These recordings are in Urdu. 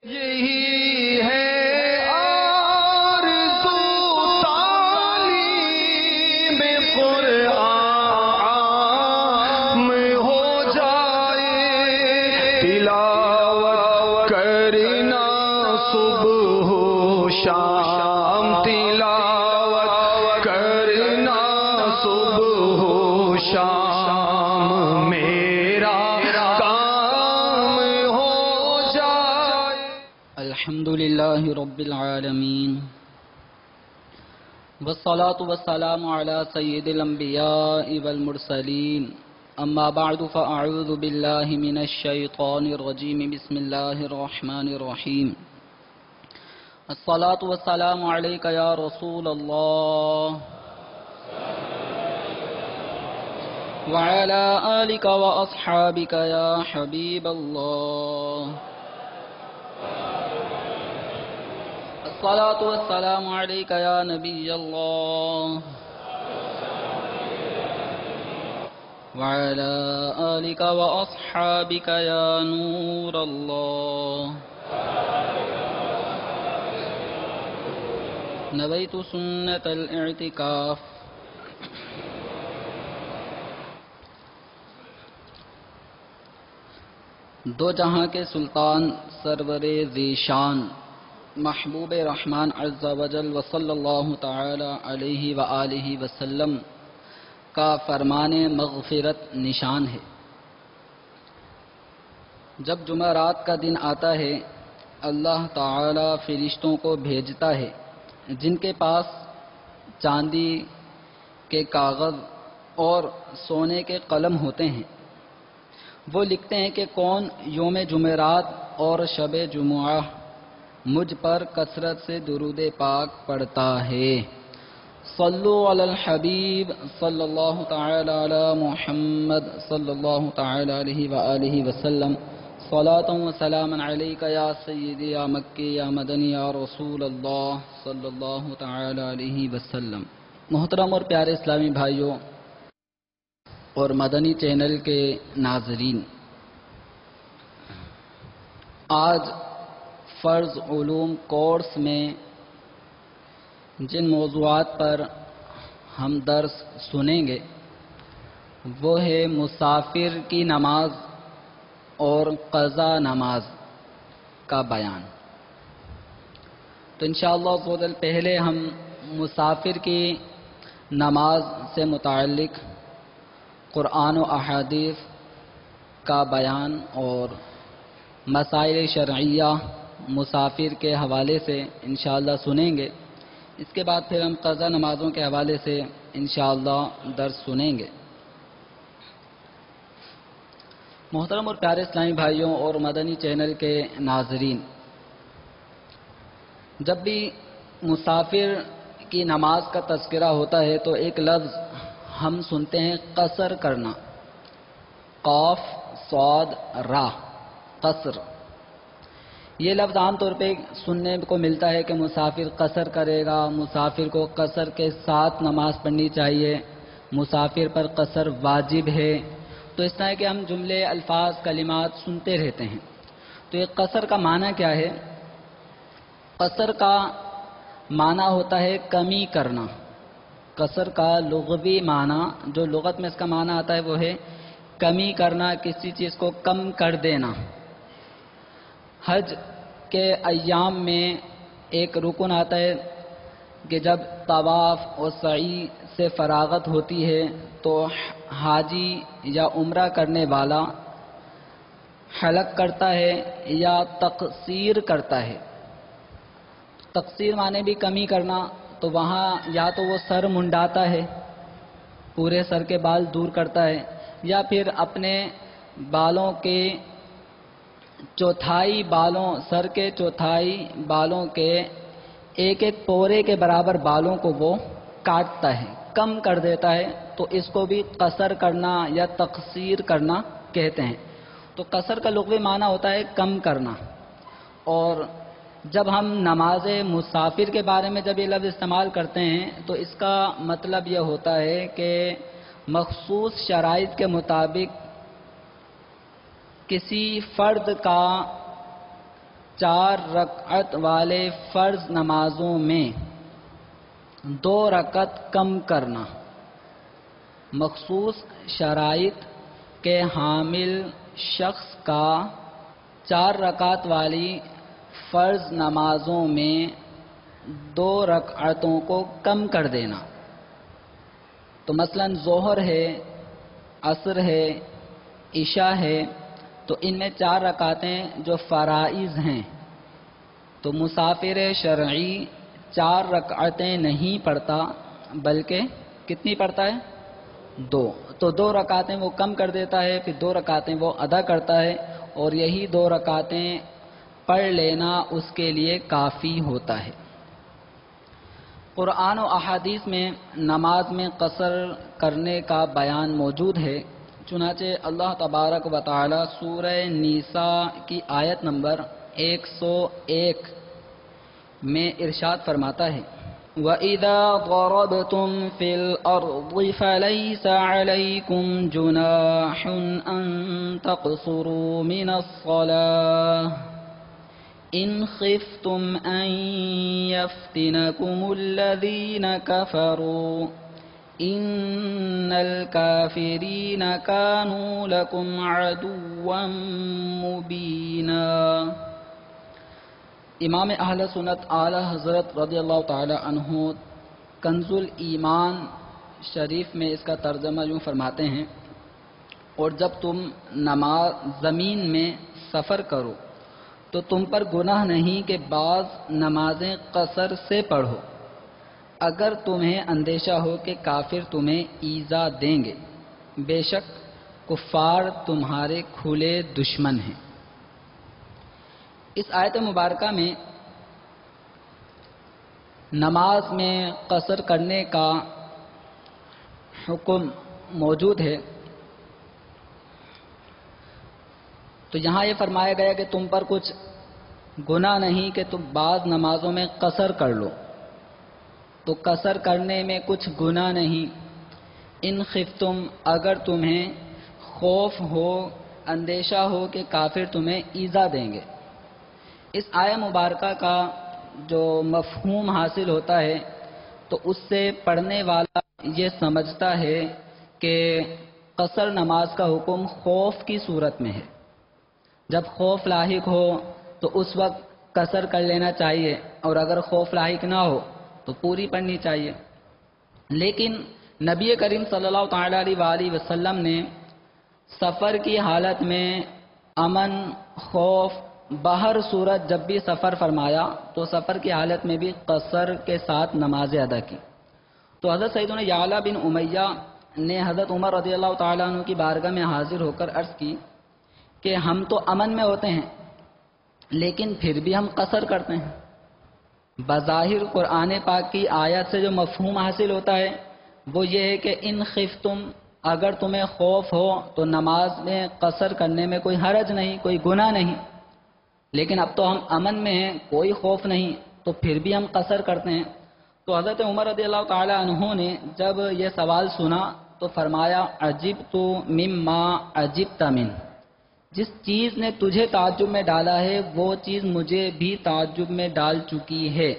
یہی ہے آرزو تعلیم قرآن ہو جائے، تلاوت کرنا صبح و شام، تلاوت کرنا صبح و شام، میرا کام ہو جائے۔ الحمد للہ رب العالمین، والصلاة والسلام على سید الانبیاء والمرسلین، اما بعد فاعوذ باللہ من الشیطان الرجیم، بسم اللہ الرحمن الرحیم۔ الصلاة والسلام علیک یا رسول اللہ وعلى آلک واصحابک یا حبیب اللہ۔ الصلاة والسلام عليك يا نبي الله وعلى آلك وأصحابك يا نور الله، نويت سنة الاعتكاف۔ دو جہاں کے سلطان سرور ذیشان محبوب رحمان عز و جل و صلی اللہ تعالی علیہ وآلہ وسلم کا فرمان مغفرت نشان ہے۔ جب جمعرات کا دن آتا ہے، اللہ تعالی فرشتوں کو بھیجتا ہے جن کے پاس چاندی کے کاغذ اور سونے کے قلم ہوتے ہیں۔ وہ لکھتے ہیں کہ کون یوم جمعرات اور شب جمعہ مجھ پر کثرت سے درود پاک پڑھتا ہے۔ صلو علی الحبیب صلی اللہ تعالی علی محمد صلی اللہ تعالی علیہ وآلہ وسلم، صلاۃ و سلام علیک یا سیدی یا مکی یا مدنی یا رسول اللہ صلی اللہ تعالی علیہ وسلم۔ محترم اور پیارے اسلامی بھائیوں اور مدنی چینل کے ناظرین، آج فرض علوم کورس میں جن موضوعات پر ہم درس سنیں گے وہ ہے مسافر کی نماز اور قضا نماز کا بیان۔ تو انشاءاللہ پہلے ہم مسافر کی نماز سے متعلق قرآن و احادیث کا بیان اور مسائل شرعیہ مسافر کے حوالے سے انشاءاللہ سنیں گے۔ اس کے بعد پھر ہم قضا نمازوں کے حوالے سے انشاءاللہ درس سنیں گے۔ محترم اور پیارے اسلامی بھائیوں اور مدنی چینل کے ناظرین، جب بھی مسافر کی نماز کا تذکرہ ہوتا ہے تو ایک لفظ ہم سنتے ہیں قصر کرنا، قاف صاد را، قصر۔ یہ لفظ عام طور پہ سننے کو ملتا ہے کہ مسافر قصر کرے گا، مسافر کو قصر کے ساتھ نماز پڑھنی چاہیے، مسافر پر قصر واجب ہے۔ تو اس طرح کے ہم جملے، الفاظ، کلمات سنتے رہتے ہیں۔ تو یہ قصر کا معنی کیا ہے؟ قصر کا معنی ہوتا ہے کمی کرنا۔ قصر کا لغوی معنی، جو لغت میں اس کا معنی آتا ہے، وہ ہے کمی کرنا، کسی چیز کو کم کر دینا۔ حج کے ایام میں ایک رکن آتا ہے کہ جب طواف اور سعی سے فراغت ہوتی ہے تو حاجی یا عمرہ کرنے والا حلق کرتا ہے یا تقصیر کرتا ہے۔ تقصیر معنی بھی کمی کرنا، تو وہاں یا تو وہ سر منڈاتا ہے، پورے سر کے بال دور کرتا ہے، یا پھر اپنے بالوں کے چوتھائی بالوں، سر کے چوتھائی بالوں کے ایک ایک پورے کے برابر بالوں کو وہ کاٹتا ہے، کم کر دیتا ہے۔ تو اس کو بھی قصر کرنا یا تقصیر کرنا کہتے ہیں۔ تو قصر کا لغوی معنی ہوتا ہے کم کرنا۔ اور جب ہم نماز مسافر کے بارے میں جب یہ لفظ استعمال کرتے ہیں تو اس کا مطلب یہ ہوتا ہے کہ مخصوص شرائط کے مطابق کسی فرد کا 4 رکعت والے فرض نمازوں میں 2 رکعت کم کرنا مخصوص شرائط کے حامل شخص کا 4 رکعت والی فرض نمازوں میں 2 رکعتوں کو کم کر دینا. تو مثلا ظہر ہے، عصر ہے، عشاء ہے، تو ان میں 4 رکعتیں جو فرائض ہیں، تو مسافر شرعی 4 رکعتیں نہیں پڑھتا بلکہ کتنی پڑھتا ہے؟ 2. تو 2 رکعتیں وہ کم کر دیتا ہے، پھر 2 رکعتیں وہ ادا کرتا ہے، اور یہی 2 رکعتیں پڑھ لینا اس کے لیے کافی ہوتا ہے. قرآن و احادیث میں نماز میں قصر کرنے کا بیان موجود ہے. چنانچہ اللہ تبارک و تعالی سورہ نساء کی آیت نمبر 101 میں ارشاد فرماتا ہے: وَإِذَا ضَرَبْتُمْ فِي الْأَرْضِ فَلَيْسَ عَلَيْكُمْ جُنَاحٌ أَن تَقْصُرُوا مِنَ الصَّلَاةِ إِنْ خِفْتُمْ أَن يَفْتِنَكُمُ الَّذِينَ كَفَرُوا إِنَّ الْكَافِرِينَ كَانُوا لَكُمْ عَدُوًّا مُبِينًا. امام اہل سنت اعلی حضرت رضی اللہ تعالی عنہ کنز الایمان شریف میں اس کا ترجمہ یوں فرماتے ہیں: اور جب تم زمین میں سفر کرو تو تم پر گناہ نہیں کہ بعض نمازیں قصر سے پڑھو، اگر تمہیں اندیشہ ہو کہ کافر تمہیں ایذا دیں گے، بے شک کفار تمہارے کھلے دشمن ہیں. اس آیت مبارکہ میں نماز میں قصر کرنے کا حکم موجود ہے. تو یہاں یہ فرمایا گیا کہ تم پر کچھ گناہ نہیں کہ تم بعض نمازوں میں قصر کر لو. تو قصر کرنے میں کچھ گناہ نہیں. ان خفتم، اگر تمہیں خوف ہو، اندیشہ ہو کہ کافر تمہیں ایذا دیں گے. اس آیہ مبارکہ کا جو مفہوم حاصل ہوتا ہے تو اس سے پڑھنے والا یہ سمجھتا ہے کہ قصر نماز کا حکم خوف کی صورت میں ہے. جب خوف لاحق ہو تو اس وقت قصر کر لینا چاہیے، اور اگر خوف لاحق نہ ہو تو پوری پڑھنی چاہیے. لیکن نبی کریم صلی اللہ تعالی علیہ وآلہ وسلم نے سفر کی حالت میں امن، خوف، باہر صورت جب بھی سفر فرمایا تو سفر کی حالت میں بھی قصر کے ساتھ نمازیں ادا کی. تو حضرت سیدنا یعلا بن امیہ نے حضرت عمر رضی اللہ تعالیٰ عنہ کی بارگاہ میں حاضر ہو کر عرض کی کہ ہم تو امن میں ہوتے ہیں لیکن پھر بھی ہم قصر کرتے ہیں. بظاہر قرآن پاک کی آیت سے جو مفہوم حاصل ہوتا ہے وہ یہ ہے کہ ان خفتم، اگر تمہیں خوف ہو تو نماز میں قصر کرنے میں کوئی حرج نہیں، کوئی گناہ نہیں. لیکن اب تو ہم امن میں ہیں، کوئی خوف نہیں، تو پھر بھی ہم قصر کرتے ہیں. تو حضرت عمر رضی اللہ تعالی عنہ نے جب یہ سوال سنا تو فرمایا: عجبت مما عجبت من، جس چیز نے تجھے تعجب میں ڈالا ہے وہ چیز مجھے بھی تعجب میں ڈال چکی ہے.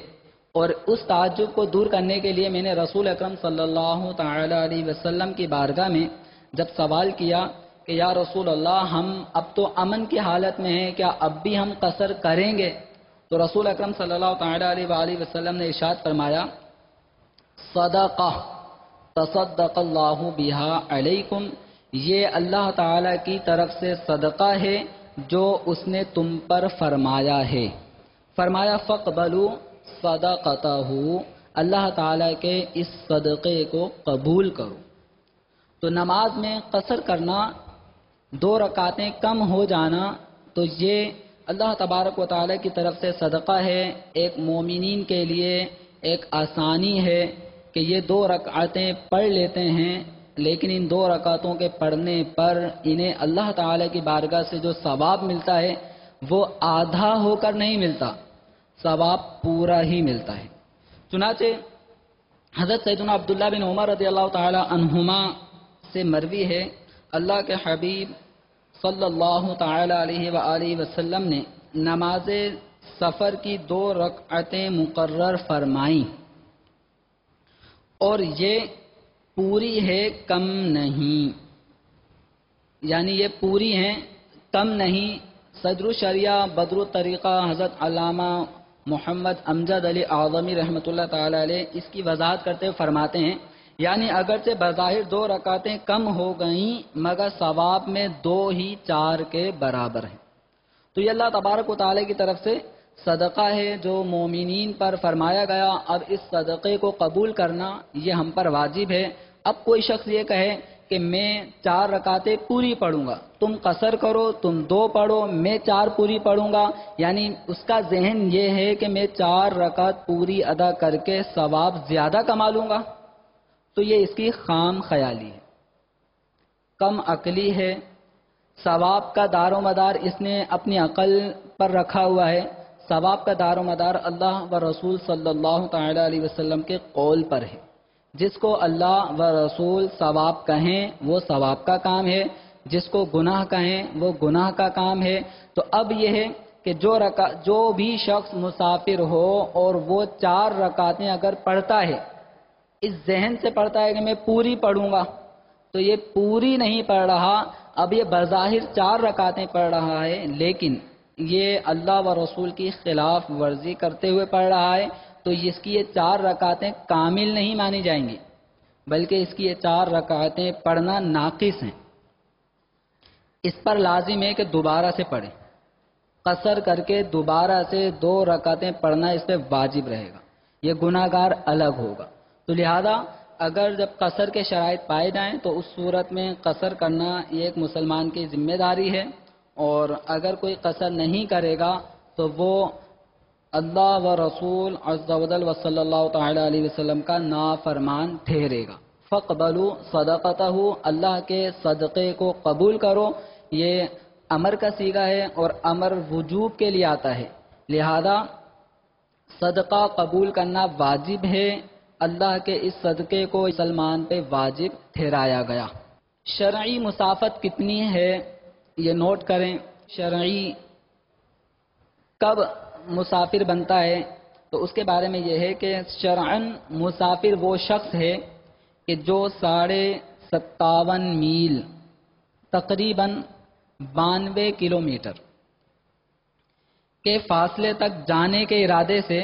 اور اس تعجب کو دور کرنے کے لیے میں نے رسول اکرم صلی اللہ تعالی علیہ وسلم کی بارگاہ میں جب سوال کیا کہ یا رسول اللہ، ہم اب تو امن کی حالت میں ہیں، کیا اب بھی ہم قصر کریں گے؟ تو رسول اکرم صلی اللہ تعالی علیہ وآلہ وسلم نے ارشاد فرمایا: صدقہ تصدق اللہ بہا علیکم، یہ اللہ تعالی کی طرف سے صدقہ ہے جو اس نے تم پر فرمایا ہے. فرمایا: فاقبلوا صدقتہ، اللہ تعالی کے اس صدقے کو قبول کرو. تو نماز میں قصر کرنا، 2 رکعتیں کم ہو جانا، تو یہ اللہ تبارک و تعالی کی طرف سے صدقہ ہے. ایک مومنین کے لیے ایک آسانی ہے کہ یہ 2 رکعتیں پڑھ لیتے ہیں، لیکن ان 2 رکعتوں کے پڑھنے پر انہیں اللہ تعالی کی بارگاہ سے جو ثواب ملتا ہے وہ آدھا ہو کر نہیں ملتا، ثواب پورا ہی ملتا ہے. چنانچہ حضرت سیدنا عبداللہ بن عمر رضی اللہ تعالی عنہما سے مروی ہے، اللہ کے حبیب صلی اللہ تعالی علیہ وآلہ وسلم نے نماز سفر کی 2 رکعتیں مقرر فرمائیں اور یہ پوری ہے کم نہیں، یعنی یہ پوری ہیں کم نہیں۔ صدر الشریعہ بدر الطریقہ حضرت علامہ محمد امجد علی اعظمی رحمۃ اللہ تعالی علیہ اس کی وضاحت کرتے ہوئے فرماتے ہیں، یعنی اگرچہ بظاہر 2 رکعتیں کم ہو گئیں مگر ثواب میں 2 ہی 4 کے برابر ہیں۔ تو یہ اللہ تبارک و تعالی کی طرف سے صدقہ ہے جو مومنین پر فرمایا گیا۔ اب اس صدقے کو قبول کرنا یہ ہم پر واجب ہے۔ اب کوئی شخص یہ کہے کہ میں 4 رکعتیں پوری پڑھوں گا، تم قصر کرو، تم 2 پڑھو، میں 4 پوری پڑھوں گا، یعنی اس کا ذہن یہ ہے کہ میں 4 رکعت پوری ادا کر کے ثواب زیادہ کما لوں گا، تو یہ اس کی خام خیالی ہے، کم عقلی ہے۔ ثواب کا دار و مدار اس نے اپنی عقل پر رکھا ہوا ہے، ثواب کا دار و مدار اللہ و رسول صلی اللہ تعالی علیہ وسلم کے قول پر ہے۔ جس کو اللہ و رسول ثواب کہیں وہ ثواب کا کام ہے، جس کو گناہ کہیں وہ گناہ کا کام ہے۔ تو اب یہ ہے کہ جو بھی شخص مسافر ہو اور وہ 4 رکعتیں اگر پڑھتا ہے، اس ذہن سے پڑھتا ہے کہ میں پوری پڑھوں گا، تو یہ پوری نہیں پڑھ رہا، اب یہ بظاہر 4 رکعتیں پڑھ رہا ہے لیکن یہ اللہ و رسول کی خلاف ورزی کرتے ہوئے پڑھ رہا ہے، تو اس کی یہ 4 رکعتیں کامل نہیں مانی جائیں گی، بلکہ اس کی یہ 4 رکعتیں پڑھنا ناقص ہیں۔ اس پر لازم ہے کہ دوبارہ سے پڑھیں، قصر کر کے دوبارہ سے 2 رکعتیں پڑھنا اس پہ واجب رہے گا، یہ گناہگار الگ ہوگا۔ تو لہذا اگر جب قصر کے شرائط پائے جائیں تو اس صورت میں قصر کرنا یہ ایک مسلمان کی ذمہ داری ہے، اور اگر کوئی قصر نہیں کرے گا تو وہ اللہ و رسول عز و جل و صلی اللہ تعالی علیہ وسلم کا نافرمان ٹھہرے گا۔ فَقْبَلُوا صَدَقَتَهُ، اللہ کے صدقے کو قبول کرو، یہ امر کا صیغہ ہے اور امر وجوب کے لیے آتا ہے، لہذا صدقہ قبول کرنا واجب ہے۔ اللہ کے اس صدقے کو مسلمان پہ واجب ٹھہرایا گیا۔ شرعی مسافت کتنی ہے یہ نوٹ کریں۔ شرعی کب مسافر بنتا ہے تو اس کے بارے میں یہ ہے کہ شرعاً مسافر وہ شخص ہے کہ جو 57.5 میل تقریباً 92 کلومیٹر کے فاصلے تک جانے کے ارادے سے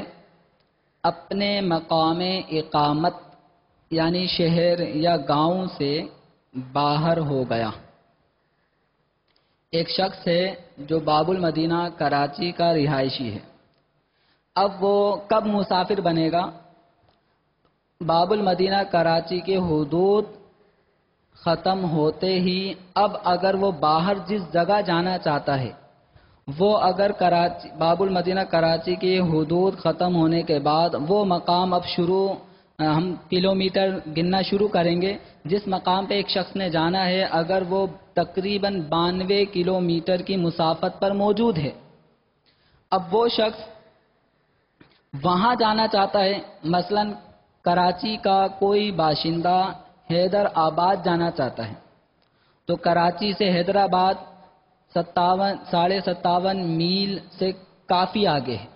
اپنے مقام اقامت یعنی شہر یا گاؤں سے باہر ہو گیا۔ ایک شخص ہے جو باب المدینہ کراچی کا رہائشی ہے، اب وہ کب مسافر بنے گا؟ باب المدینہ کراچی کے حدود ختم ہوتے ہی اب اگر وہ باہر جس جگہ جانا چاہتا ہے، وہ اگر باب المدینہ کراچی کے حدود ختم ہونے کے بعد وہ مقام اب ہم کلومیٹر گننا شروع کریں گے، جس مقام پہ ایک شخص نے جانا ہے اگر وہ تقریباً 92 کلومیٹر کی مسافت پر موجود ہے، اب وہ شخص وہاں جانا چاہتا ہے، مثلا کراچی کا کوئی باشندہ حیدر آباد جانا چاہتا ہے، تو کراچی سے حیدرآباد 57.5 میل سے کافی آگے ہے۔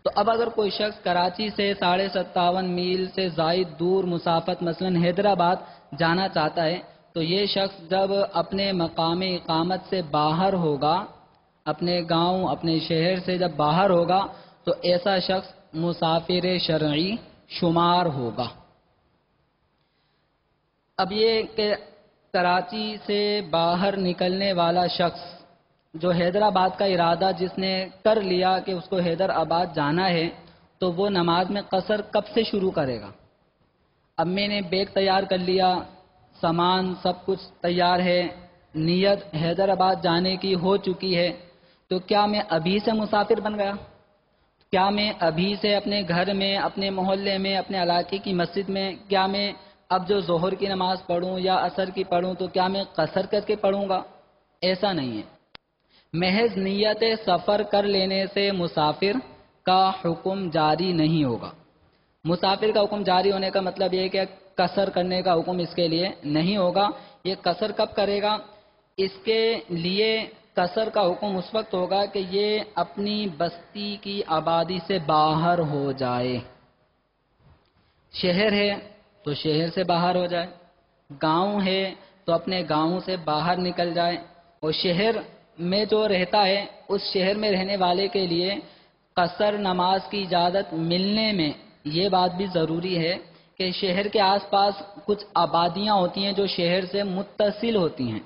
تو اب اگر کوئی شخص کراچی سے 57.5 میل سے زائد دور مسافت مثلا حیدرآباد جانا چاہتا ہے، تو یہ شخص جب اپنے مقام اقامت سے باہر ہوگا، اپنے گاؤں اپنے شہر سے جب باہر ہوگا تو ایسا شخص مسافر شرعی شمار ہوگا۔ اب یہ کہ کراچی سے باہر نکلنے والا شخص جو حیدرآباد کا ارادہ جس نے کر لیا کہ اس کو حیدرآباد جانا ہے، تو وہ نماز میں قصر کب سے شروع کرے گا؟ اب میں نے بیگ تیار کر لیا، سامان سب کچھ تیار ہے، نیت حیدرآباد جانے کی ہو چکی ہے، تو کیا میں ابھی سے مسافر بن گیا؟ کیا میں ابھی سے اپنے گھر میں، اپنے محلے میں، اپنے علاقے کی مسجد میں، کیا میں اب جو ظہر کی نماز پڑھوں یا عصر کی پڑھوں تو کیا میں قصر کر کے پڑھوں گا؟ ایسا نہیں ہے۔ محض نیت سفر کر لینے سے مسافر کا حکم جاری نہیں ہوگا۔ مسافر کا حکم جاری ہونے کا مطلب یہ ہے کہ قصر کرنے کا حکم اس کے لیے نہیں ہوگا۔ یہ قصر کب کرے گا؟ اس کے لیے قصر کا حکم اس وقت ہوگا کہ یہ اپنی بستی کی آبادی سے باہر ہو جائے. شہر ہے تو شہر سے باہر ہو جائے، گاؤں ہے تو اپنے گاؤں سے باہر نکل جائے. اور شہر میں جو رہتا ہے اس شہر میں رہنے والے کے لیے قصر نماز کی اجازت ملنے میں یہ بات بھی ضروری ہے کہ شہر کے آس پاس کچھ آبادیاں ہوتی ہیں جو شہر سے متصل ہوتی ہیں،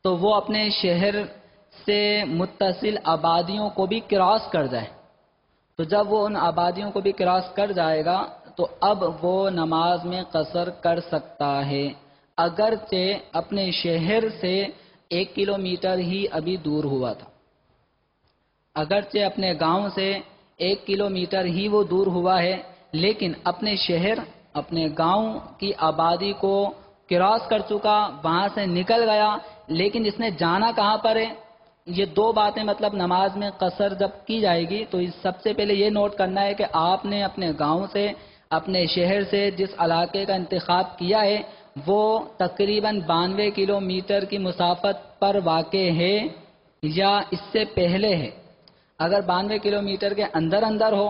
تو وہ اپنے شہر سے متصل آبادیوں کو بھی کراس کر جائے. تو جب وہ ان آبادیوں کو بھی کراس کر جائے گا تو اب وہ نماز میں قصر کر سکتا ہے، اگرچہ اپنے شہر سے 1 کلومیٹر ہی ابھی دور ہوا تھا. اگرچہ اپنے گاؤں سے 1 کلومیٹر ہی وہ دور ہوا ہے، لیکن اپنے شہر اپنے گاؤں کی آبادی کو کراس کر چکا، وہاں سے نکل گیا. لیکن اس نے جانا کہاں پر ہے؟ یہ دو باتیں مطلب نماز میں قصر جب کی جائے گی تو سب سے پہلے یہ نوٹ کرنا ہے کہ آپ نے اپنے گاؤں سے اپنے شہر سے جس علاقے کا انتخاب کیا ہے وہ تقریباً 92 کلومیٹر کی مسافت پر واقع ہے یا اس سے پہلے ہے. اگر 92 کلومیٹر کے اندر ہو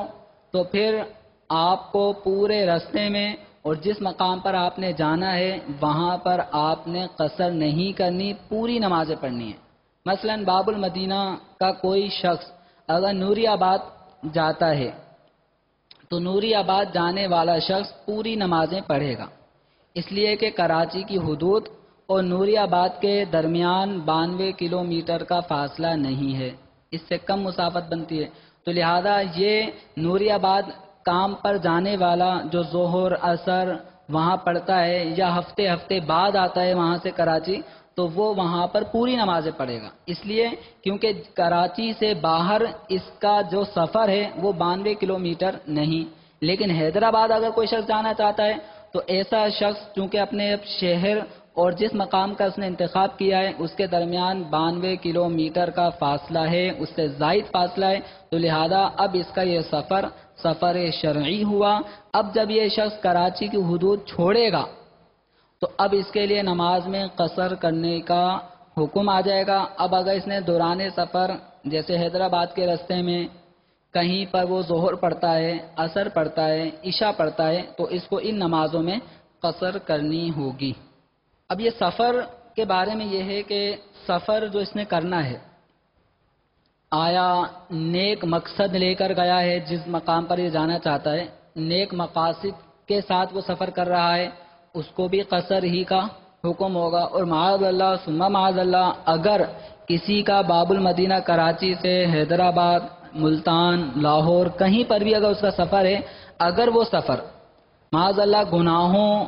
تو پھر آپ کو پورے راستے میں اور جس مقام پر آپ نے جانا ہے وہاں پر آپ نے قصر نہیں کرنی، پوری نمازیں پڑھنی ہے. مثلا باب المدینہ کا کوئی شخص اگر نوری آباد جاتا ہے تو نوری آباد جانے والا شخص پوری نمازیں پڑھے گا، اس لیے کہ کراچی کی حدود اور نوری آباد کے درمیان 92 کلومیٹر کا فاصلہ نہیں ہے، اس سے کم مسافت بنتی ہے. تو لہذا یہ نوری آباد کام پر جانے والا جو ظہر عصر وہاں پڑھتا ہے یا ہفتے بعد آتا ہے وہاں سے کراچی، تو وہ وہاں پر پوری نمازیں پڑھے گا، اس لیے کیونکہ کراچی سے باہر اس کا جو سفر ہے وہ 92 کلومیٹر نہیں. لیکن حیدرآباد اگر کوئی شخص جانا چاہتا ہے تو ایسا شخص چونکہ اپنے شہر اور جس مقام کا اس نے انتخاب کیا ہے اس کے درمیان 92 کلومیٹر کا فاصلہ ہے، اس سے زائد فاصلہ ہے، تو لہذا اب اس کا یہ سفر شرعی ہوا. اب جب یہ شخص کراچی کی حدود چھوڑے گا تو اب اس کے لیے نماز میں قصر کرنے کا حکم آ جائے گا. اب اگر اس نے دوران سفر جیسے حیدرآباد کے راستے میں کہیں پر وہ ظہر پڑھتا ہے، عصر پڑھتا ہے، عشاء پڑھتا ہے تو اس کو ان نمازوں میں قصر کرنی ہوگی. اب یہ سفر کے بارے میں یہ ہے کہ سفر جو اس نے کرنا ہے آیا نیک مقصد لے کر گیا ہے، جس مقام پر یہ جانا چاہتا ہے نیک مقاصد کے ساتھ وہ سفر کر رہا ہے، اس کو بھی قصر ہی کا حکم ہوگا. اور معاذ اللہ ثم معاذ اللہ اگر کسی کا باب المدینہ کراچی سے حیدرآباد، ملتان، لاہور کہیں پر بھی اگر اس کا سفر ہے، اگر وہ سفر معاذ اللہ گناہوں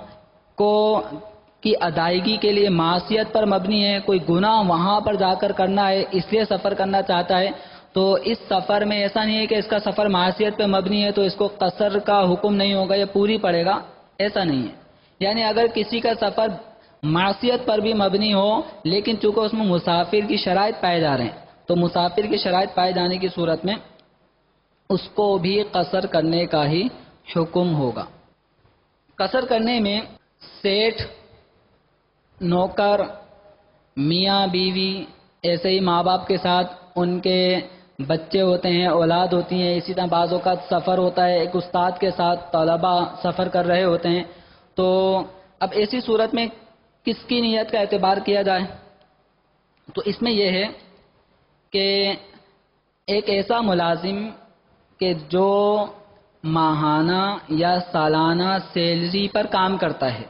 کی ادائیگی کے لیے معصیت پر مبنی ہے، کوئی گناہ وہاں پر جا کر کرنا ہے اس لیے سفر کرنا چاہتا ہے، تو اس سفر میں ایسا نہیں ہے کہ اس کا سفر معصیت پہ مبنی ہے تو اس کو قصر کا حکم نہیں ہوگا، یہ پوری پڑے گا، ایسا نہیں ہے. یعنی اگر کسی کا سفر معصیت پر بھی مبنی ہو لیکن چونکہ اس میں مسافر کی شرائط پائے جا رہے ہیں تو مسافر کی شرائط پائے جانے کی صورت میں اس کو بھی قصر کرنے کا ہی حکم ہوگا. قصر کرنے میں سیٹھ، نوکر، میاں بیوی، ایسے ہی ماں باپ کے ساتھ ان کے بچے ہوتے ہیں، اولاد ہوتی ہیں، اسی طرح بعض اوقات سفر ہوتا ہے ایک استاد کے ساتھ، طلباء سفر کر رہے ہوتے ہیں. تو اب ایسی صورت میں کس کی نیت کا اعتبار کیا جائے؟ تو اس میں یہ ہے کہ ایک ایسا ملازم کہ جو ماہانہ یا سالانہ سیلری پر کام کرتا ہے،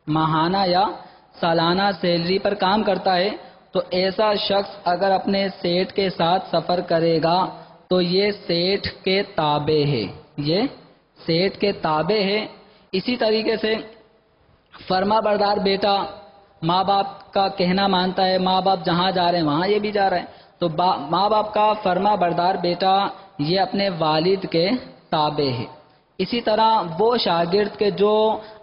ماہانہ یا سالانہ سیلری پر کام کرتا ہے، تو ایسا شخص اگر اپنے سیٹھ کے ساتھ سفر کرے گا تو یہ سیٹھ کے تابع ہے، یہ سیٹھ کے تابع ہے. اسی طریقے سے فرما بردار بیٹا ماں باپ کا کہنا مانتا ہے، ماں باپ جہاں جا رہے ہیں وہاں یہ بھی جا رہے ہیں، تو ماں باپ کا فرما بردار بیٹا یہ اپنے والد کے تابع ہے. اسی طرح وہ شاگرد کے جو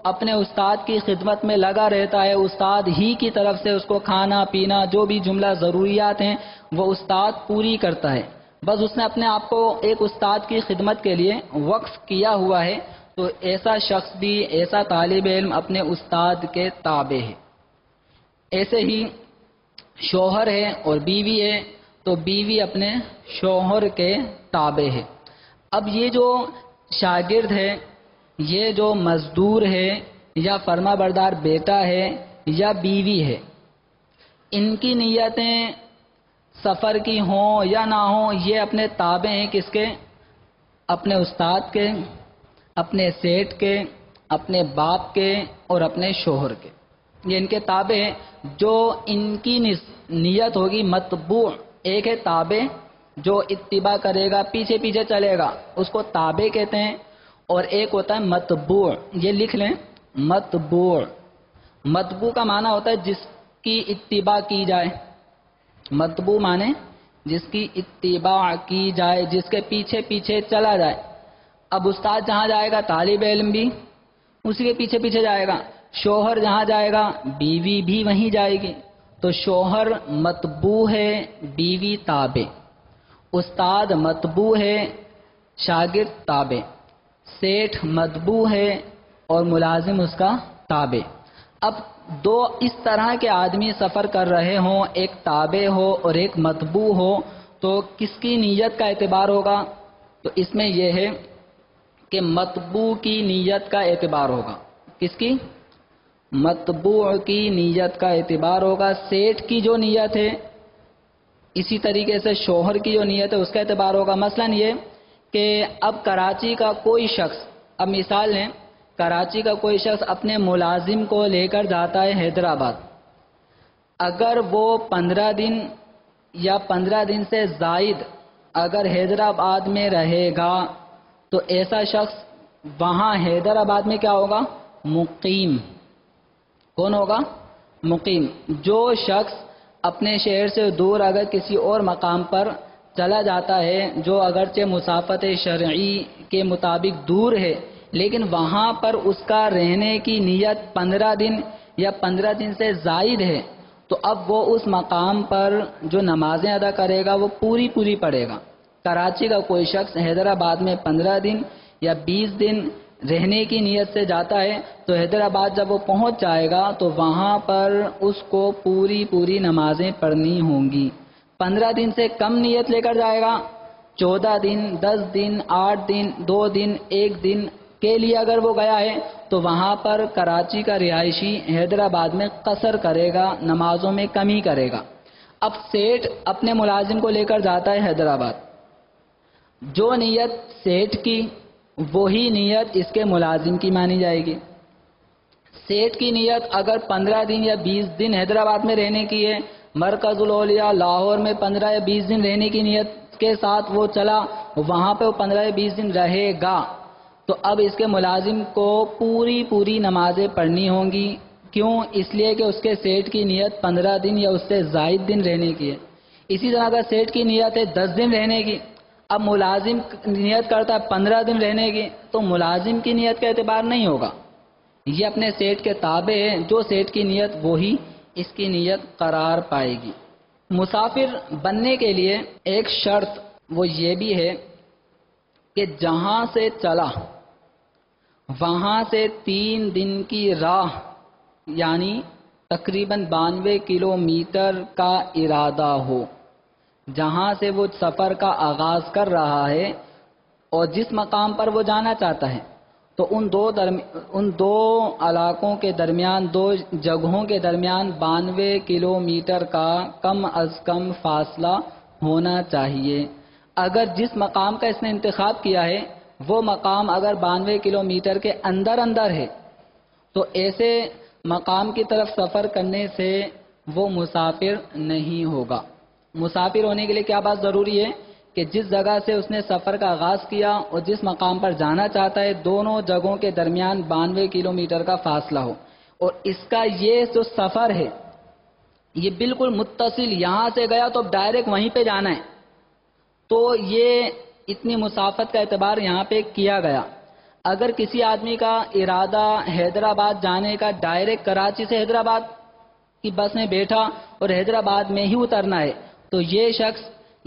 اپنے استاد کی خدمت میں لگا رہتا ہے، استاد ہی کی طرف سے اس کو کھانا پینا جو بھی جملہ ضروریات ہیں وہ استاد پوری کرتا ہے، بس اس نے اپنے آپ کو ایک استاد کی خدمت کے لیے وقف کیا ہوا ہے، تو ایسا شخص بھی، ایسا طالب علم اپنے استاد کے تابع ہے. ایسے ہی شوہر ہے اور بیوی ہے تو بیوی اپنے شوہر کے تابع ہے۔ اب یہ جو شاگرد ہے، یہ جو مزدور ہے یا فرما بردار بیٹا ہے یا بیوی ہے، ان کی نیتیں سفر کی ہوں یا نہ ہوں، یہ اپنے تابع ہیں کس کے؟ اپنے استاد کے، اپنے سیٹ کے، اپنے باپ کے اور اپنے شوہر کے۔ یہ ان کے تابع ہیں۔ جو ان کی نیت ہوگی متبوع، ایک ہے تابع جو اتباع کرے گا، پیچھے پیچھے چلے گا، اس کو تابع کہتے ہیں، اور ایک ہوتا ہے متبوع۔ یہ لکھ لیں، متبوع۔ متبوع کا معنی ہوتا ہے جس کی اتباع کی جائے۔ متبوع معنی جس کی اتباع کی جائے، جس کے پیچھے پیچھے چلا جائے۔ اب استاد جہاں جائے گا طالب علم بھی اسی کے پیچھے پیچھے جائے گا، شوہر جہاں جائے گا بیوی بھی وہیں جائے گی۔ تو شوہر متبوع ہے، بیوی تابع، استاد متبوع ہے، شاگرد تابع، سیٹھ متبوع ہے اور ملازم اس کا تابع۔ اب دو اس طرح کے آدمی سفر کر رہے ہوں، ایک تابع ہو اور ایک متبوع ہو، تو کس کی نیت کا اعتبار ہوگا؟ تو اس میں یہ ہے کہ متبوع کی نیت کا اعتبار ہوگا۔ کس کی؟ متبوع کی نیت کا اعتبار ہوگا۔ سیٹھ کی جو نیت ہے، اسی طریقے سے شوہر کی جو نیت ہے اس کا اعتبار ہوگا۔ مثلا یہ کہ اب کراچی کا کوئی شخص، اب مثال لیں، کراچی کا کوئی شخص اپنے ملازم کو لے کر جاتا ہے حیدرآباد۔ اگر وہ 15 دن یا 15 دن سے زائد اگر حیدرآباد میں رہے گا تو ایسا شخص وہاں حیدرآباد میں کیا ہوگا؟ مقیم۔ کون ہوگا؟ مقیم۔ جو شخص اپنے شہر سے دور اگر کسی اور مقام پر چلا جاتا ہے جو اگرچہ مسافت شرعی کے مطابق دور ہے، لیکن وہاں پر اس کا رہنے کی نیت 15 دن یا 15 دن سے زائد ہے، تو اب وہ اس مقام پر جو نمازیں ادا کرے گا وہ پوری پڑھے گا۔ کراچی کا کوئی شخص حیدرآباد میں 15 دن یا 20 دن رہنے کی نیت سے جاتا ہے تو حیدرآباد جب وہ پہنچ جائے گا تو وہاں پر اس کو پوری نمازیں پڑھنی ہوں گی۔ 15 دن سے کم نیت لے کر جائے گا، 14 دن، 10 دن، 8 دن، 2 دن، 1 دن کے لیے اگر وہ گیا ہے تو وہاں پر کراچی کا رہائشی حیدرآباد میں قصر کرے گا، نمازوں میں کمی کرے گا۔ اب سیٹھ اپنے ملازم کو لے کر جاتا ہے حیدرآباد، جو نیت سیٹھ کی وہی نیت اس کے ملازم کی مانی جائے گی۔ سیٹھ کی نیت اگر 15 دن یا 20 دن حیدرآباد میں رہنے کی ہے، مرکز الاولیاء لاہور میں 15 یا 20 دن رہنے کی نیت کے ساتھ وہ چلا، وہاں پہ وہ 15 یا 20 دن رہے گا، تو اب اس کے ملازم کو پوری نمازیں پڑھنی ہوں گی۔ کیوں؟ اس لیے کہ اس کے سیٹھ کی نیت 15 دن یا اس سے زائد دن رہنے کی ہے۔ اسی طرح اگر سیٹھ کی نیت ہے 10 دن رہنے کی، اب ملازم نیت کرتا ہے 15 دن رہنے کی، تو ملازم کی نیت کا اعتبار نہیں ہوگا، یہ اپنے سیٹھ کے تابع ہے، جو سیٹھ کی نیت وہی اس کی نیت قرار پائے گی۔ مسافر بننے کے لیے ایک شرط وہ یہ بھی ہے کہ جہاں سے چلا وہاں سے 3 دن کی راہ یعنی تقریباً 92 کلومیٹر کا ارادہ ہو۔ جہاں سے وہ سفر کا آغاز کر رہا ہے اور جس مقام پر وہ جانا چاہتا ہے، تو ان دو علاقوں کے درمیان، 2 جگہوں کے درمیان 92 کلومیٹر کا کم از کم فاصلہ ہونا چاہیے۔ اگر جس مقام کا اس نے انتخاب کیا ہے وہ مقام اگر 92 کلومیٹر کے اندر ہے تو ایسے مقام کی طرف سفر کرنے سے وہ مسافر نہیں ہوگا۔ مسافر ہونے کے لیے کیا بات ضروری ہے کہ جس جگہ سے اس نے سفر کا آغاز کیا اور جس مقام پر جانا چاہتا ہے، دونوں جگہوں کے درمیان 92 کلومیٹر کا فاصلہ ہو، اور اس کا یہ جو سفر ہے یہ بالکل متصل، یہاں سے گیا تو ڈائریکٹ وہیں پہ جانا ہے، تو یہ اتنی مسافت کا اعتبار یہاں پہ کیا گیا۔ اگر کسی آدمی کا ارادہ حیدرآباد جانے کا ڈائریکٹ کراچی سے حیدرآباد کی بس میں بیٹھا اور حیدرآباد میں ہی اترنا ہے، تو یہ شخص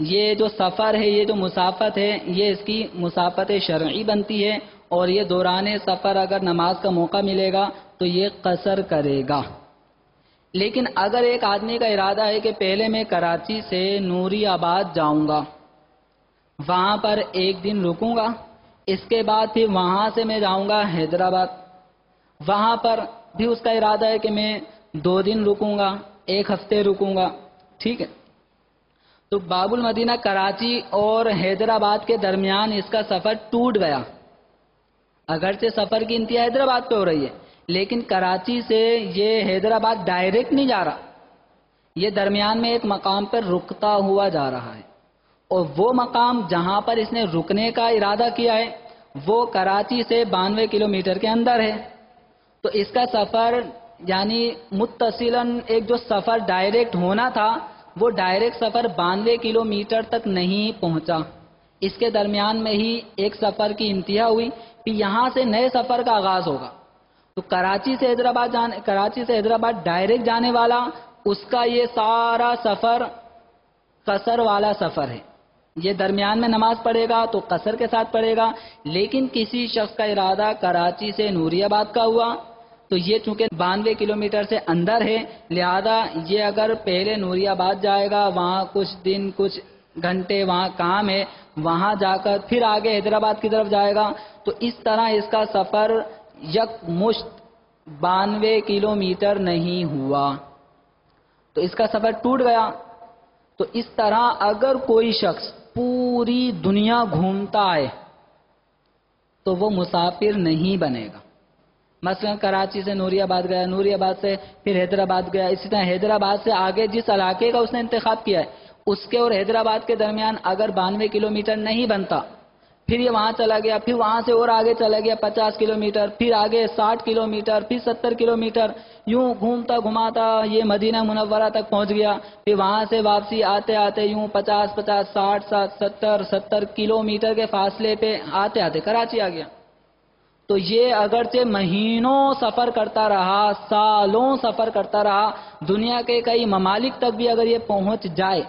یہ جو سفر ہے، یہ جو مسافت ہے، یہ اس کی مسافت شرعی بنتی ہے، اور یہ دوران سفر اگر نماز کا موقع ملے گا تو یہ قصر کرے گا۔ لیکن اگر ایک آدمی کا ارادہ ہے کہ پہلے میں کراچی سے نوری آباد جاؤں گا، وہاں پر ایک دن رکوں گا، اس کے بعد پھر وہاں سے میں جاؤں گا حیدرآباد، وہاں پر بھی اس کا ارادہ ہے کہ میں 2 دن رکوں گا، 1 ہفتے رکوں گا، ٹھیک ہے، تو باب المدینہ کراچی اور حیدرآباد کے درمیان اس کا سفر ٹوٹ گیا۔ اگرچہ سفر کی انتہا حیدرآباد پہ ہو رہی ہے، لیکن کراچی سے یہ حیدرآباد ڈائریکٹ نہیں جا رہا، یہ درمیان میں ایک مقام پر رکتا ہوا جا رہا ہے، اور وہ مقام جہاں پر اس نے رکنے کا ارادہ کیا ہے وہ کراچی سے 92 کلومیٹر کے اندر ہے۔ تو اس کا سفر یعنی متصلاً ایک جو سفر ڈائریکٹ ہونا تھا وہ ڈائریکٹ سفر 92 کلومیٹر تک نہیں پہنچا، اس کے درمیان میں ہی ایک سفر کی انتہا ہوئی، پھر یہاں سے نئے سفر کا آغاز ہوگا۔ تو کراچی سے حیدرآباد ڈائریکٹ جانے والا اس کا یہ سارا سفر قصر والا سفر ہے، یہ درمیان میں نماز پڑھے گا تو قصر کے ساتھ پڑھے گا، لیکن کسی شخص کا ارادہ کراچی سے نوری آباد کا ہوا تو یہ چونکہ 92 کلومیٹر سے اندر ہے، لہذا یہ اگر پہلے نوری آباد جائے گا، وہاں کچھ دن کچھ گھنٹے وہاں کام ہے، وہاں جا کر پھر آگے حیدرآباد کی طرف جائے گا، تو اس طرح اس کا سفر یک مشت 92 کلومیٹر نہیں ہوا، تو اس کا سفر ٹوٹ گیا۔ تو اس طرح اگر کوئی شخص پوری دنیا گھومتا ہے تو وہ مسافر نہیں بنے گا۔ مثلا کراچی سے نوری آباد گیا، نوری آباد سے پھر حیدرآباد گیا، اسی طرح حیدرآباد سے آگے جس علاقے کا اس نے انتخاب کیا ہے اس کے اور حیدرآباد کے درمیان اگر 92 کلومیٹر نہیں بنتا، پھر یہ وہاں چلا گیا، پھر وہاں سے اور آگے چلا گیا 50 کلومیٹر، پھر آگے 60 کلومیٹر، پھر 70 کلومیٹر، یوں گھومتا گھماتا یہ مدینہ منورہ تک پہنچ گیا، پھر وہاں سے واپسی آتے آتے یوں 50 60 70 کلومیٹر کے فاصلے پہ آتے آتے کراچی آ گیا۔ تو یہ اگرچہ مہینوں سفر کرتا رہا، سالوں سفر کرتا رہا، دنیا کے کئی ممالک تک بھی اگر یہ پہنچ جائے،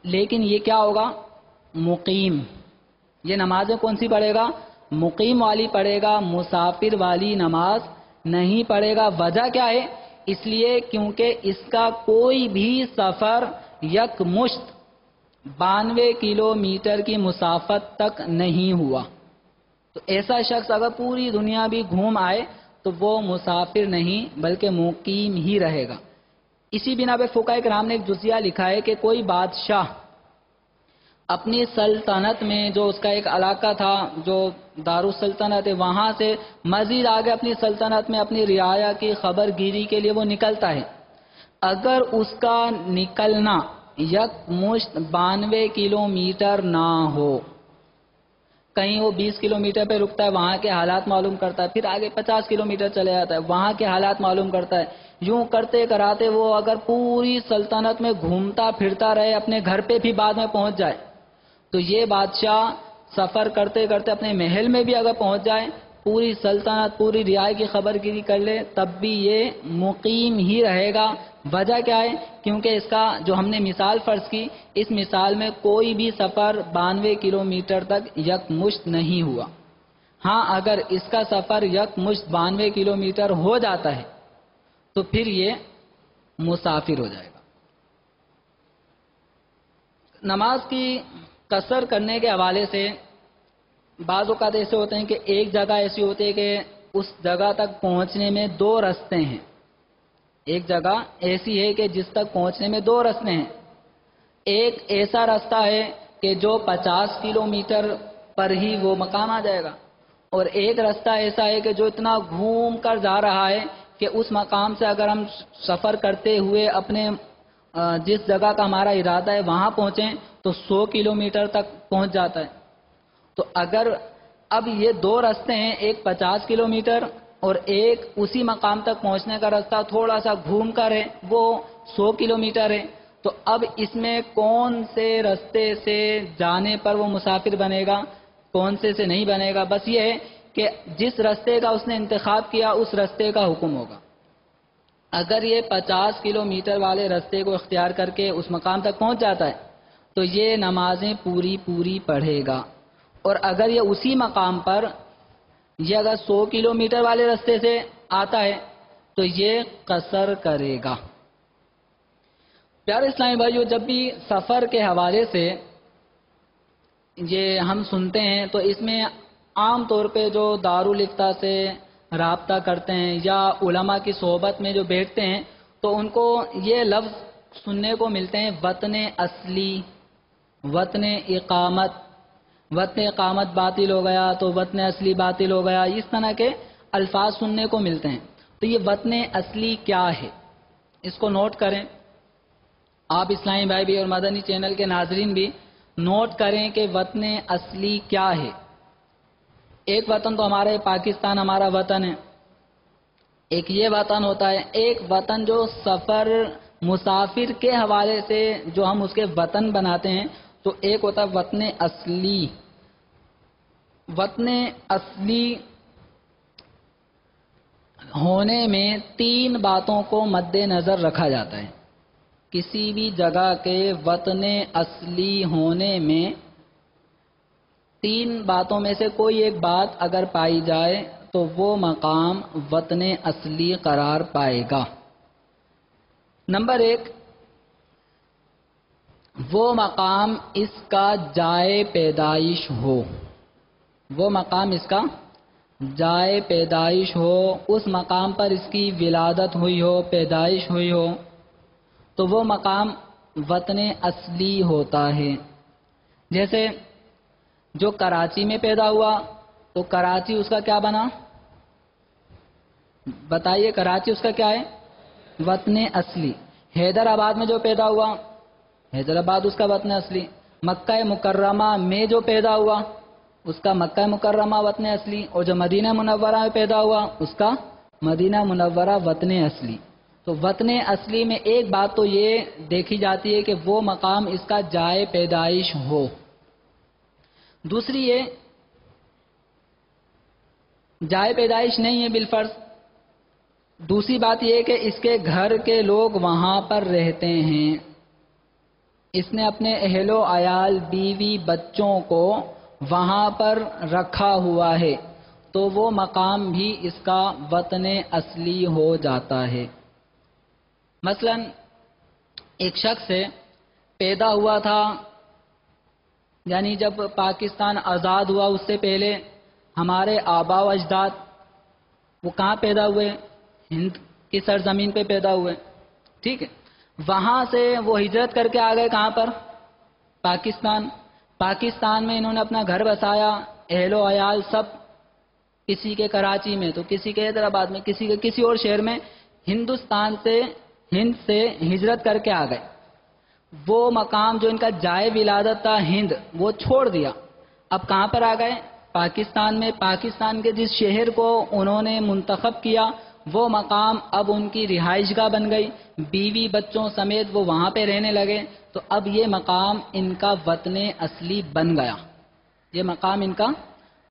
لیکن یہ کیا ہوگا؟ مقیم۔ یہ نمازیں کون سی پڑھے گا؟ مقیم والی پڑھے گا، مسافر والی نماز نہیں پڑھے گا۔ وجہ کیا ہے؟ اس لیے کیونکہ اس کا کوئی بھی سفر یک مشت 92 کلومیٹر کی مسافت تک نہیں ہوا۔ تو ایسا شخص اگر پوری دنیا بھی گھوم آئے تو وہ مسافر نہیں بلکہ مقیم ہی رہے گا۔ اسی بنا پہ فقہاء کرام نے ایک جزیہ لکھا ہے کہ کوئی بادشاہ اپنی سلطنت میں جو اس کا ایک علاقہ تھا جو دارالسلطنت ہے وہاں سے مزید آگے اپنی سلطنت میں اپنی رعایا کی خبر گیری کے لیے وہ نکلتا ہے، اگر اس کا نکلنا یک مشت 92 کلومیٹر نہ ہو، کہیں وہ 20 کلومیٹر پہ رکتا ہے، وہاں کے حالات معلوم کرتا ہے، پھر آگے 50 کلومیٹر چلے جاتا ہے، وہاں کے حالات معلوم کرتا ہے، یوں کرتے کراتے وہ اگر پوری سلطنت میں گھومتا پھرتا رہے، اپنے گھر پہ بھی بعد میں پہنچ جائے، تو یہ بادشاہ سفر کرتے کرتے اپنے محل میں بھی اگر پہنچ جائے، پوری سلطنت پوری رعایا کی خبر گیری کر لے، تب بھی یہ مقیم ہی رہے گا۔ وجہ کیا ہے؟ کیونکہ اس کا جو ہم نے مثال فرض کی، اس مثال میں کوئی بھی سفر 92 کلومیٹر تک یک مشت نہیں ہوا۔ ہاں اگر اس کا سفر یک مشت 92 کلومیٹر ہو جاتا ہے تو پھر یہ مسافر ہو جائے گا۔ نماز کی قصر کرنے کے حوالے سے بعض اوقات ایسے ہوتے ہیں کہ ایک جگہ ایسی ہوتی ہے کہ اس جگہ تک پہنچنے میں 2 راستے ہیں، ایک جگہ ایسی ہے کہ جس تک پہنچنے میں 2 راستے ہیں، ایک ایسا راستہ ہے کہ جو 50 کلومیٹر پر ہی وہ مقام آ جائے گا، اور ایک راستہ ایسا ہے کہ جو اتنا گھوم کر جا رہا ہے کہ اس مقام سے اگر ہم سفر کرتے ہوئے اپنے جس جگہ کا ہمارا ارادہ ہے وہاں پہنچیں تو 100 کلومیٹر تک پہنچ جاتا ہے۔ تو اگر اب یہ 2 راستے ہیں، ایک 50 کلومیٹر اور ایک اسی مقام تک پہنچنے کا راستہ تھوڑا سا گھوم کر ہے، وہ 100 کلومیٹر ہے، تو اب اس میں کون سے راستے سے جانے پر وہ مسافر بنے گا، کون سے نہیں بنے گا؟ بس یہ ہے کہ جس راستے کا اس نے انتخاب کیا اس راستے کا حکم ہوگا۔ اگر یہ 50 کلومیٹر والے راستے کو اختیار کر کے اس مقام تک پہنچ جاتا ہے تو یہ نمازیں پوری پڑھے گا، اور اگر یہ اسی مقام پر یہ اگر 100 کلومیٹر والے راستے سے آتا ہے تو یہ قصر کرے گا۔ پیارے اسلامی بھائیو، جب بھی سفر کے حوالے سے یہ ہم سنتے ہیں تو اس میں عام طور پہ جو دارالفتہ سے رابطہ کرتے ہیں یا علماء کی صحبت میں جو بیٹھتے ہیں تو ان کو یہ لفظ سننے کو ملتے ہیں وطن اصلی، وطن اقامت، وطن اقامت باطل ہو گیا تو وطن اصلی باطل ہو گیا، اس طرح کے الفاظ سننے کو ملتے ہیں۔ تو یہ وطن اصلی کیا ہے اس کو نوٹ کریں، آپ اسلامی بھائی بھی اور مدنی چینل کے ناظرین بھی نوٹ کریں کہ وطن اصلی کیا ہے۔ ایک وطن تو ہمارا پاکستان ہمارا وطن ہے، ایک یہ وطن ہوتا ہے، ایک وطن جو سفر مسافر کے حوالے سے جو ہم اس کے وطن بناتے ہیں، تو ایک ہوتا ہے وطن اصلی۔ وطن اصلی ہونے میں 3 باتوں کو مد نظر رکھا جاتا ہے۔ کسی بھی جگہ کے وطن اصلی ہونے میں 3 باتوں میں سے کوئی ایک بات اگر پائی جائے تو وہ مقام وطن اصلی قرار پائے گا۔ نمبر 1، وہ مقام اس کا جائے پیدائش ہو، وہ مقام اس کا جائے پیدائش ہو، اس مقام پر اس کی ولادت ہوئی ہو، پیدائش ہوئی ہو، تو وہ مقام وطن اصلی ہوتا ہے۔ جیسے جو کراچی میں پیدا ہوا تو کراچی اس کا کیا بنا؟ بتائیے، کراچی اس کا کیا ہے؟ وطن اصلی۔ حیدرآباد میں جو پیدا ہوا، حیدرآباد اس کا وطن اصلی۔ مکہ مکرمہ میں جو پیدا ہوا اس کا مکہ مکرمہ وطن اصلی، اور جو مدینہ منورہ میں پیدا ہوا اس کا مدینہ منورہ وطن اصلی۔ تو وطن اصلی میں ایک بات تو یہ دیکھی جاتی ہے کہ وہ مقام اس کا جائے پیدائش ہو۔ دوسری یہ جائے پیدائش نہیں ہے بالفرض، دوسری بات یہ ہے کہ اس کے گھر کے لوگ وہاں پر رہتے ہیں، اس نے اپنے اہل و عیال بیوی بچوں کو وہاں پر رکھا ہوا ہے، تو وہ مقام بھی اس کا وطن اصلی ہو جاتا ہے۔ مثلا ایک شخص سے پیدا ہوا تھا، یعنی جب پاکستان آزاد ہوا اس سے پہلے ہمارے آبا و اجداد وہ کہاں پیدا ہوئے؟ ہند کی سرزمین پہ پیدا ہوئے، ٹھیک ہے۔ وہاں سے وہ ہجرت کر کے آ گئے کہاں پر؟ پاکستان۔ پاکستان میں انہوں نے اپنا گھر بسایا، اہل و عیال سب، کسی کے کراچی میں تو کسی کے حیدرآباد میں، کسی کے کسی اور شہر میں، ہندوستان سے ہند سے ہجرت کر کے آ گئے۔ وہ مقام جو ان کا جائے ولادت تھا ہند، وہ چھوڑ دیا، اب کہاں پر آ گئے؟ پاکستان میں۔ پاکستان کے جس شہر کو انہوں نے منتخب کیا وہ مقام اب ان کی رہائش گاہ بن گئی، بیوی بچوں سمیت وہ وہاں پہ رہنے لگے، تو اب یہ مقام ان کا وطن اصلی بن گیا، یہ مقام ان کا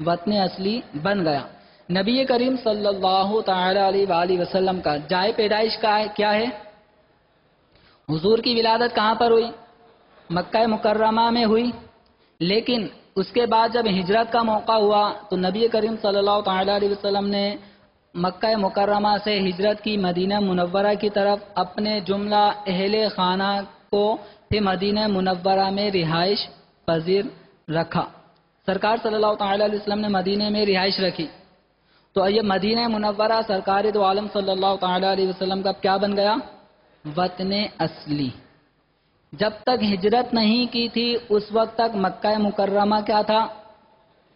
وطن اصلی بن گیا۔ نبی کریم صلی اللہ تعالی علیہ وآلہ وسلم کا جائے پیدائش کا کیا ہے؟ حضور کی ولادت کہاں پر ہوئی؟ مکہ مکرمہ میں ہوئی، لیکن اس کے بعد جب ہجرت کا موقع ہوا تو نبی کریم صلی اللہ تعالی علیہ وسلم نے مکہ مکرمہ سے ہجرت کی مدینہ منورہ کی طرف، اپنے جملہ اہل خانہ کو پھر مدینہ منورہ میں رہائش پذیر رکھا۔ سرکار صلی اللہ تعالی علیہ وسلم نے مدینہ میں رہائش رکھی، تو یہ مدینہ منورہ سرکار دو عالم صلی اللہ تعالی علیہ وسلم کا کیا بن گیا؟ وطن اصلی۔ جب تک ہجرت نہیں کی تھی اس وقت تک مکہ مکرمہ کیا تھا؟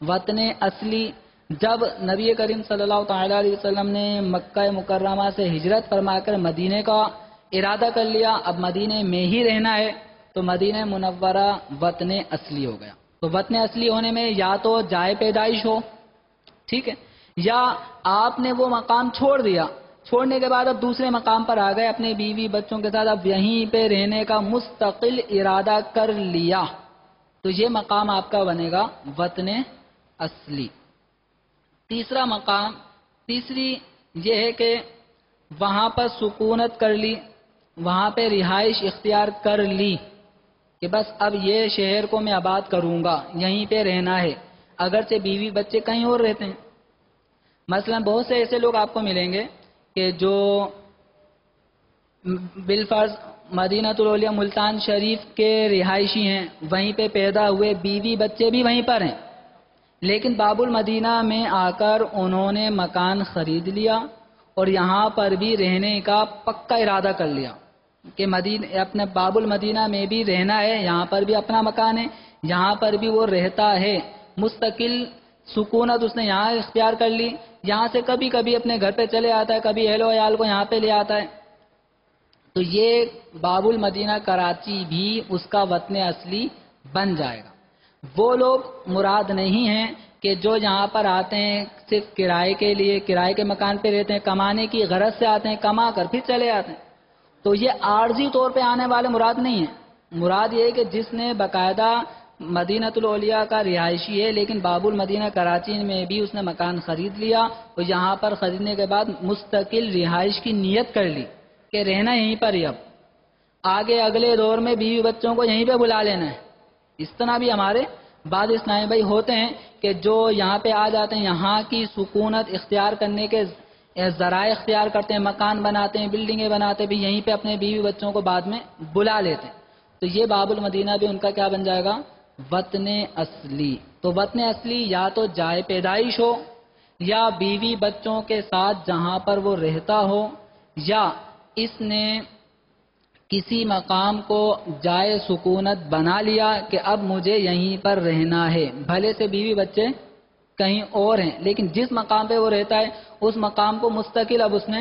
وطن اصلی۔ جب نبی کریم صلی اللہ تعالی علیہ وسلم نے مکہ مکرمہ سے ہجرت فرما کر مدینے کا ارادہ کر لیا، اب مدینے میں ہی رہنا ہے، تو مدینہ منورہ وطن اصلی ہو گیا۔ تو وطن اصلی ہونے میں یا تو جائے پیدائش ہو، ٹھیک ہے، یا آپ نے وہ مقام چھوڑ دیا، چھوڑنے کے بعد اب دوسرے مقام پر آ گئے اپنے بیوی بچوں کے ساتھ، اب یہیں پہ رہنے کا مستقل ارادہ کر لیا، تو یہ مقام آپ کا بنے گا وطن اصلی۔ تیسرا مقام، تیسری یہ ہے کہ وہاں پر سکونت کر لی، وہاں پہ رہائش اختیار کر لی کہ بس اب یہ شہر کو میں آباد کروں گا، یہیں پہ رہنا ہے، اگرچہ بیوی بچے کہیں اور رہتے ہیں۔ مثلا بہت سے ایسے لوگ آپ کو ملیں گے کہ جو بالفرض مدینہ الاولیاء ملتان شریف کے رہائشی ہیں، وہیں پہ پیدا ہوئے، بیوی بچے بھی وہیں پر ہیں، لیکن باب المدینہ میں آ کر انہوں نے مکان خرید لیا اور یہاں پر بھی رہنے کا پکا ارادہ کر لیا کہ اپنے باب المدینہ میں بھی رہنا ہے، یہاں پر بھی اپنا مکان ہے، یہاں پر بھی وہ رہتا ہے، مستقل سکونت اس نے یہاں اختیار کر لی، یہاں سے کبھی کبھی اپنے گھر پہ چلے آتا ہے، کبھی اہل و عیال کو یہاں پہ لے آتا ہے. تو یہ باب المدینہ کراچی بھی اس کا وطن اصلی بن جائے گا. وہ لوگ مراد نہیں ہیں کہ جو یہاں پر آتے ہیں صرف کرائے کے لیے، کرائے کے مکان پہ رہتے ہیں، کمانے کی غرض سے آتے ہیں، کما کر پھر چلے آتے ہیں. تو یہ عارضی طور پہ آنے والے مراد نہیں ہیں. مراد یہ ہے کہ جس نے باقاعدہ مدینہ الاولیاء کا رہائشی ہے لیکن باب المدینہ کراچی میں بھی اس نے مکان خرید لیا اور یہاں پر خریدنے کے بعد مستقل رہائش کی نیت کر لی کہ رہنا یہیں پر ہی، اب آگے اگلے دور میں بیوی بچوں کو یہیں پہ بلا لینا ہے. اس طرح بھی ہمارے بعض اسلامی بھائی ہوتے ہیں کہ جو یہاں پہ آ جاتے ہیں، یہاں کی سکونت اختیار کرنے کے ذرائع اختیار کرتے ہیں، مکان بناتے ہیں، بلڈنگیں بناتے ہیں، بھی یہیں پہ اپنے بیوی بچوں کو بعد میں بلا لیتے ہیں. تو یہ باب المدینہ بھی ان کا کیا بن جائے گا؟ وطن اصلی. تو وطن اصلی یا تو جائے پیدائش ہو، یا بیوی بچوں کے ساتھ جہاں پر وہ رہتا ہو، یا اس نے کسی مقام کو جائے سکونت بنا لیا کہ اب مجھے یہیں پر رہنا ہے، بھلے سے بیوی بچے کہیں اور ہیں لیکن جس مقام پہ وہ رہتا ہے اس مقام کو مستقل اب اس نے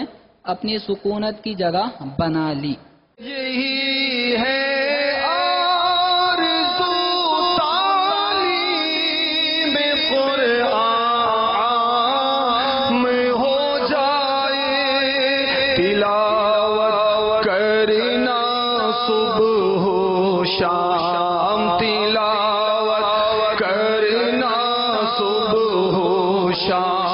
اپنی سکونت کی جگہ بنا لی. یہی ہے آرزو تعلیم قرآن میں ہو جائے تلاوت کرنا صبح و شام، تلاوت کرنا صبح و شام.